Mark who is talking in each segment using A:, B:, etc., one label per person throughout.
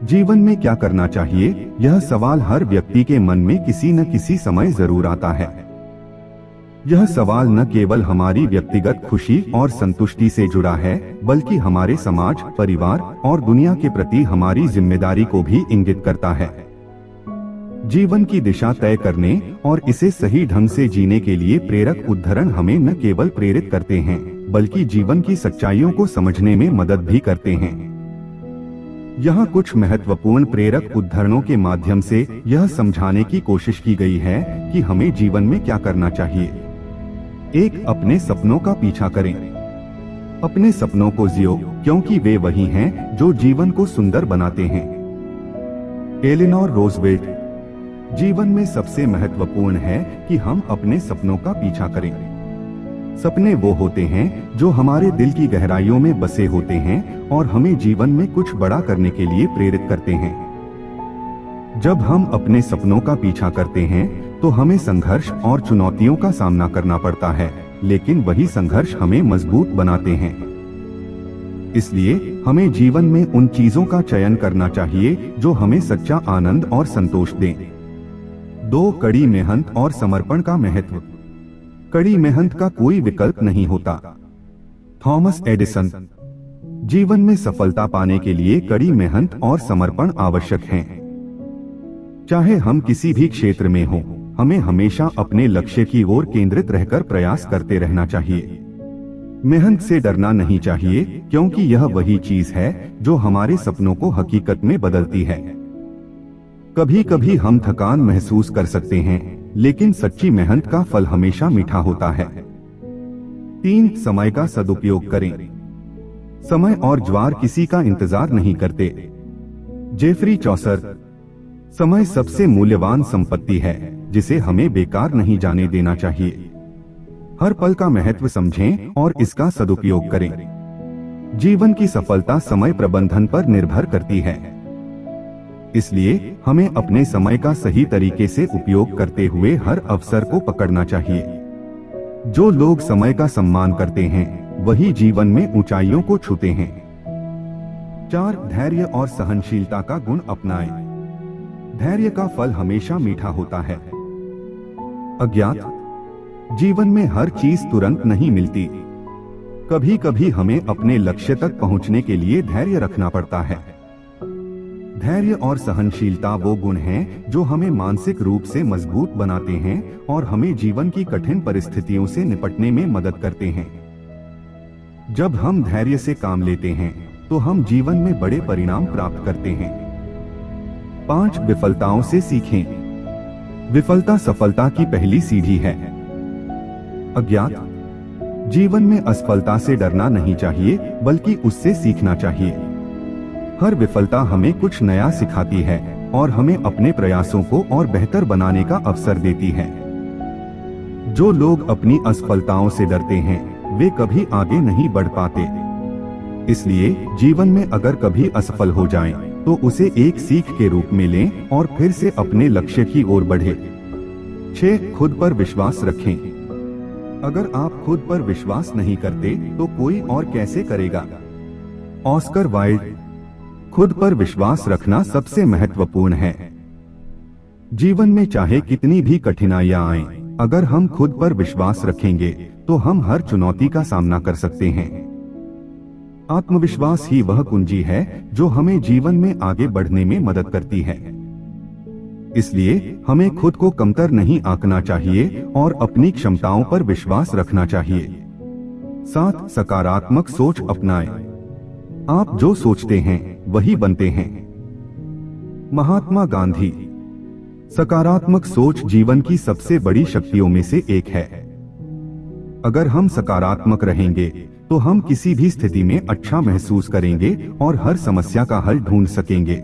A: जीवन में क्या करना चाहिए, यह सवाल हर व्यक्ति के मन में किसी न किसी समय जरूर आता है। यह सवाल न केवल हमारी व्यक्तिगत खुशी और संतुष्टि से जुड़ा है, बल्कि हमारे समाज, परिवार और दुनिया के प्रति हमारी जिम्मेदारी को भी इंगित करता है। जीवन की दिशा तय करने और इसे सही ढंग से जीने के लिए प्रेरक उद्धरण हमें न केवल प्रेरित करते हैं, बल्कि जीवन की सच्चाइयों को समझने में मदद भी करते हैं। यहाँ कुछ महत्वपूर्ण प्रेरक उद्धरणों के माध्यम से यह समझाने की कोशिश की गई है कि हमें जीवन में क्या करना चाहिए। 1. अपने सपनों का पीछा करें। अपने सपनों को जियो, क्योंकि वे वही हैं जो जीवन को सुंदर बनाते हैं। Eleanor Roosevelt. जीवन में सबसे महत्वपूर्ण है कि हम अपने सपनों का पीछा करें। सपने वो होते हैं जो हमारे दिल की गहराइयों में बसे होते हैं और हमें जीवन में कुछ बड़ा करने के लिए प्रेरित करते हैं। जब हम अपने सपनों का पीछा करते हैं तो हमें संघर्ष और चुनौतियों का सामना करना पड़ता है, लेकिन वही संघर्ष हमें मजबूत बनाते हैं। इसलिए हमें जीवन में उन चीजों का चयन करना चाहिए जो हमें सच्चा आनंद और संतोष दें। 2. कड़ी मेहनत और समर्पण का महत्व। कड़ी मेहनत का कोई विकल्प नहीं होता। Thomas Edison. जीवन में सफलता पाने के लिए कड़ी मेहनत और समर्पण आवश्यक हैं। चाहे हम किसी भी क्षेत्र में हों, हमें हमेशा अपने लक्ष्य की ओर केंद्रित रहकर प्रयास करते रहना चाहिए। मेहनत से डरना नहीं चाहिए, क्योंकि यह वही चीज है जो हमारे सपनों को हकीकत में बदलती है। कभी कभी हम थकान महसूस कर सकते हैं, लेकिन सच्ची मेहनत का फल हमेशा मीठा होता है। 3. समय का सदुपयोग करें। समय और ज्वार किसी का इंतजार नहीं करते। Geoffrey Chaucer. समय सबसे मूल्यवान संपत्ति है, जिसे हमें बेकार नहीं जाने देना चाहिए। हर पल का महत्व समझें और इसका सदुपयोग करें। जीवन की सफलता समय प्रबंधन पर निर्भर करती है। इसलिए हमें अपने समय का सही तरीके से उपयोग करते हुए हर अवसर को पकड़ना चाहिए। जो लोग समय का सम्मान करते हैं, वही जीवन में ऊंचाइयों को छूते हैं। 4. धैर्य और सहनशीलता का गुण अपनाएं। धैर्य का फल हमेशा मीठा होता है। अज्ञात। जीवन में हर चीज तुरंत नहीं मिलती। कभी कभी हमें अपने लक्ष्य तक पहुंचने के लिए धैर्य रखना पड़ता है। धैर्य और सहनशीलता वो गुण हैं जो हमें मानसिक रूप से मजबूत बनाते हैं और हमें जीवन की कठिन परिस्थितियों से निपटने में मदद करते हैं। जब हम धैर्य से काम लेते हैं तो हम जीवन में बड़े परिणाम प्राप्त करते हैं। 5. विफलताओं से सीखें। विफलता सफलता की पहली सीढ़ी है। अज्ञात। जीवन में असफलता से डरना नहीं चाहिए, बल्कि उससे सीखना चाहिए। हर विफलता हमें कुछ नया सिखाती है और हमें अपने प्रयासों को और बेहतर बनाने का अवसर देती है। जो लोग अपनी असफलताओं से डरते हैं, वे कभी आगे नहीं बढ़ पाते। इसलिए जीवन में अगर कभी असफल हो जाएं, तो उसे एक सीख के रूप में लें और फिर से अपने लक्ष्य की ओर बढ़े। 6. खुद पर विश्वास रखें। अगर आप खुद पर विश्वास नहीं करते तो कोई और कैसे करेगा। Oscar Wilde. खुद पर विश्वास रखना सबसे महत्वपूर्ण है। जीवन में चाहे कितनी भी कठिनाइयां आएं, अगर हम खुद पर विश्वास रखेंगे तो हम हर चुनौती का सामना कर सकते हैं। आत्मविश्वास ही वह कुंजी है जो हमें जीवन में आगे बढ़ने में मदद करती है। इसलिए हमें खुद को कमतर नहीं आंकना चाहिए और अपनी क्षमताओं पर विश्वास रखना चाहिए। 7. सकारात्मक सोच अपनाएं। आप जो सोचते हैं वही बनते हैं। महात्मा गांधी। सकारात्मक सोच जीवन की सबसे बड़ी शक्तियों में से एक है। अगर हम सकारात्मक रहेंगे तो हम किसी भी स्थिति में अच्छा महसूस करेंगे और हर समस्या का हल ढूंढ सकेंगे।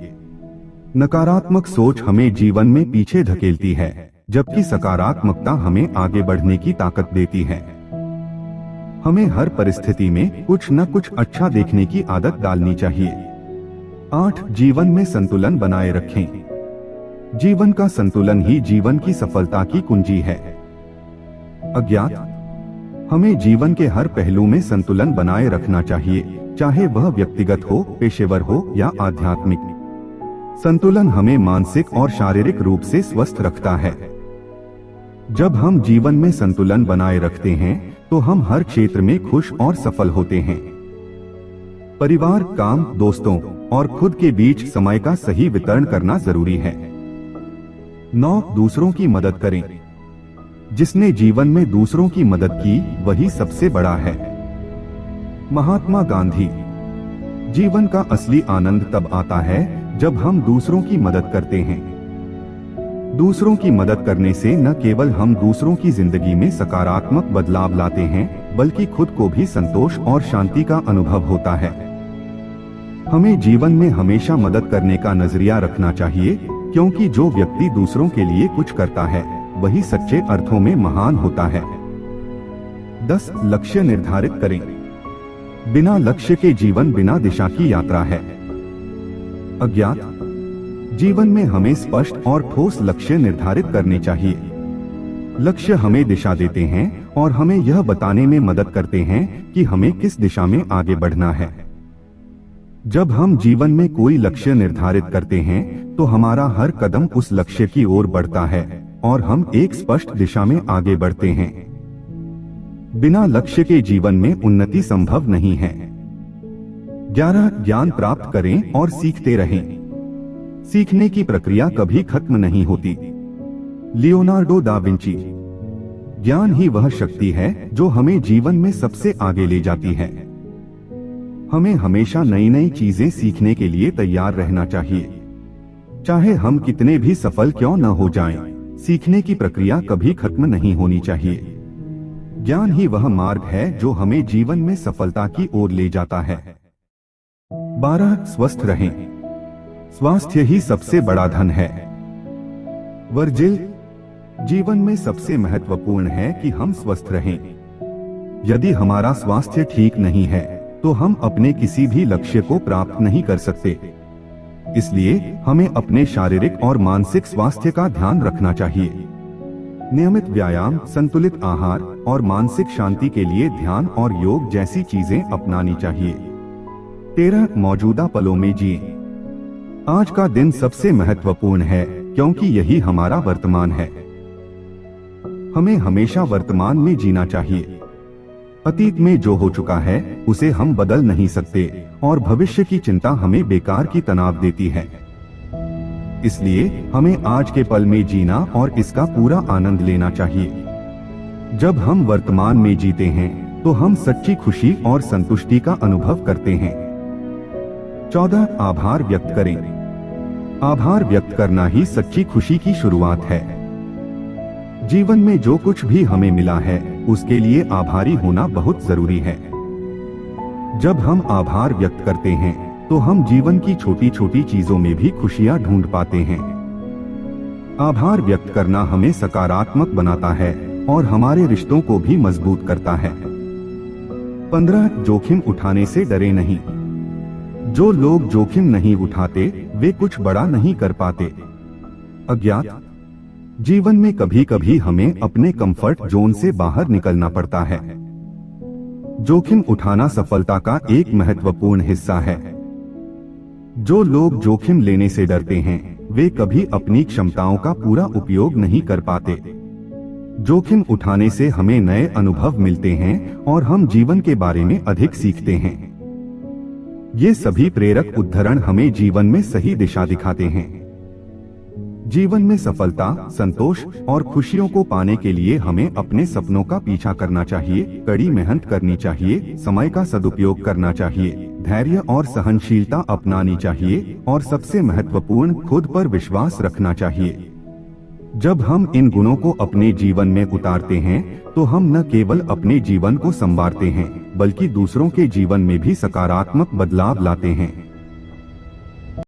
A: नकारात्मक सोच हमें जीवन में पीछे धकेलती है, जबकि सकारात्मकता हमें आगे बढ़ने की ताकत देती है। हमें हर परिस्थिति में कुछ न कुछ अच्छा देखने की आदत डालनी चाहिए। 8. जीवन में संतुलन बनाए रखें। जीवन का संतुलन ही जीवन की सफलता की कुंजी है। अज्ञात। हमें जीवन के हर पहलू में संतुलन बनाए रखना चाहिए, चाहे वह व्यक्तिगत हो, पेशेवर हो या आध्यात्मिक। संतुलन हमें मानसिक और शारीरिक रूप से स्वस्थ रखता है। जब हम जीवन में संतुलन बनाए रखते हैं तो हम हर क्षेत्र में खुश और सफल होते हैं। परिवार, काम, दोस्तों और खुद के बीच समय का सही वितरण करना जरूरी है। 9. दूसरों की मदद करें। जिसने जीवन में दूसरों की मदद की वही सबसे बड़ा है। महात्मा गांधी। जीवन का असली आनंद तब आता है जब हम दूसरों की मदद करते हैं। दूसरों की मदद करने से न केवल हम दूसरों की जिंदगी में सकारात्मक बदलाव लाते हैं बल्कि खुद को भी संतोष और शांति का अनुभव होता है। हमें जीवन में हमेशा मदद करने का नजरिया रखना चाहिए, क्योंकि जो व्यक्ति दूसरों के लिए कुछ करता है वही सच्चे अर्थों में महान होता है। 10. लक्ष्य निर्धारित करें। बिना लक्ष्य के जीवन बिना दिशा की यात्रा है। अज्ञात। जीवन में हमें स्पष्ट और ठोस लक्ष्य निर्धारित करने चाहिए। लक्ष्य हमें दिशा देते हैं और हमें यह बताने में मदद करते हैं कि हमें किस दिशा में आगे बढ़ना है। जब हम जीवन में कोई लक्ष्य निर्धारित करते हैं तो हमारा हर कदम उस लक्ष्य की ओर बढ़ता है और हम एक स्पष्ट दिशा में आगे बढ़ते हैं। बिना लक्ष्य के जीवन में उन्नति संभव नहीं है। 11. ज्ञान प्राप्त करें और सीखते रहें। सीखने की प्रक्रिया कभी खत्म नहीं होती। Leonardo da Vinci. ज्ञान ही वह शक्ति है जो हमें जीवन में सबसे आगे ले जाती है। हमें हमेशा नई नई चीजें सीखने के लिए तैयार रहना चाहिए। चाहे हम कितने भी सफल क्यों न हो जाएं, सीखने की प्रक्रिया कभी खत्म नहीं होनी चाहिए। ज्ञान ही वह मार्ग है जो हमें जीवन में सफलता की ओर ले जाता है। 12. स्वस्थ रहें। स्वास्थ्य ही सबसे बड़ा धन है। वर्जिल। जीवन में सबसे महत्वपूर्ण है कि हम स्वस्थ रहें। यदि हमारा स्वास्थ्य ठीक नहीं है तो हम अपने किसी भी लक्ष्य को प्राप्त नहीं कर सकते। इसलिए हमें अपने शारीरिक और मानसिक स्वास्थ्य का ध्यान रखना चाहिए। नियमित व्यायाम, संतुलित आहार और मानसिक शांति के लिए ध्यान और योग जैसी चीजें अपनानी चाहिए। 13. मौजूदा पलों में जिए। आज का दिन सबसे महत्वपूर्ण है क्योंकि यही हमारा वर्तमान है। हमें हमेशा वर्तमान में जीना चाहिए। अतीत में जो हो चुका है उसे हम बदल नहीं सकते और भविष्य की चिंता हमें बेकार की तनाव देती है। इसलिए हमें आज के पल में जीना और इसका पूरा आनंद लेना चाहिए। जब हम वर्तमान में जीते हैं तो हम सच्ची खुशी और संतुष्टि का अनुभव करते हैं। 14. आभार व्यक्त करें। आभार व्यक्त करना ही सच्ची खुशी की शुरुआत है। जीवन में जो कुछ भी हमें मिला है उसके लिए आभारी होना बहुत जरूरी है। जब हम आभार व्यक्त करते हैं तो हम जीवन की छोटी छोटी चीजों में भी खुशियां ढूंढ पाते हैं। आभार व्यक्त करना हमें सकारात्मक बनाता है और हमारे रिश्तों को भी मजबूत करता है। 15. जोखिम उठाने से डरे नहीं। जो लोग जोखिम नहीं उठाते वे कुछ बड़ा नहीं कर पाते। अज्ञात। जीवन में कभी कभी हमें अपने कंफर्ट जोन से बाहर निकलना पड़ता है। जोखिम उठाना सफलता का एक महत्वपूर्ण हिस्सा है। जो लोग जोखिम लेने से डरते हैं वे कभी अपनी क्षमताओं का पूरा उपयोग नहीं कर पाते। जोखिम उठाने से हमें नए अनुभव मिलते हैं और हम जीवन के बारे में अधिक सीखते हैं। ये सभी प्रेरक उदाहरण हमें जीवन में सही दिशा दिखाते हैं। जीवन में सफलता, संतोष और खुशियों को पाने के लिए हमें अपने सपनों का पीछा करना चाहिए, कड़ी मेहनत करनी चाहिए, समय का सदुपयोग करना चाहिए, धैर्य और सहनशीलता अपनानी चाहिए और सबसे महत्वपूर्ण खुद पर विश्वास रखना चाहिए। जब हम इन गुणों को अपने जीवन में उतारते हैं तो हम न केवल अपने जीवन को संवारते हैं बल्कि दूसरों के जीवन में भी सकारात्मक बदलाव लाते हैं।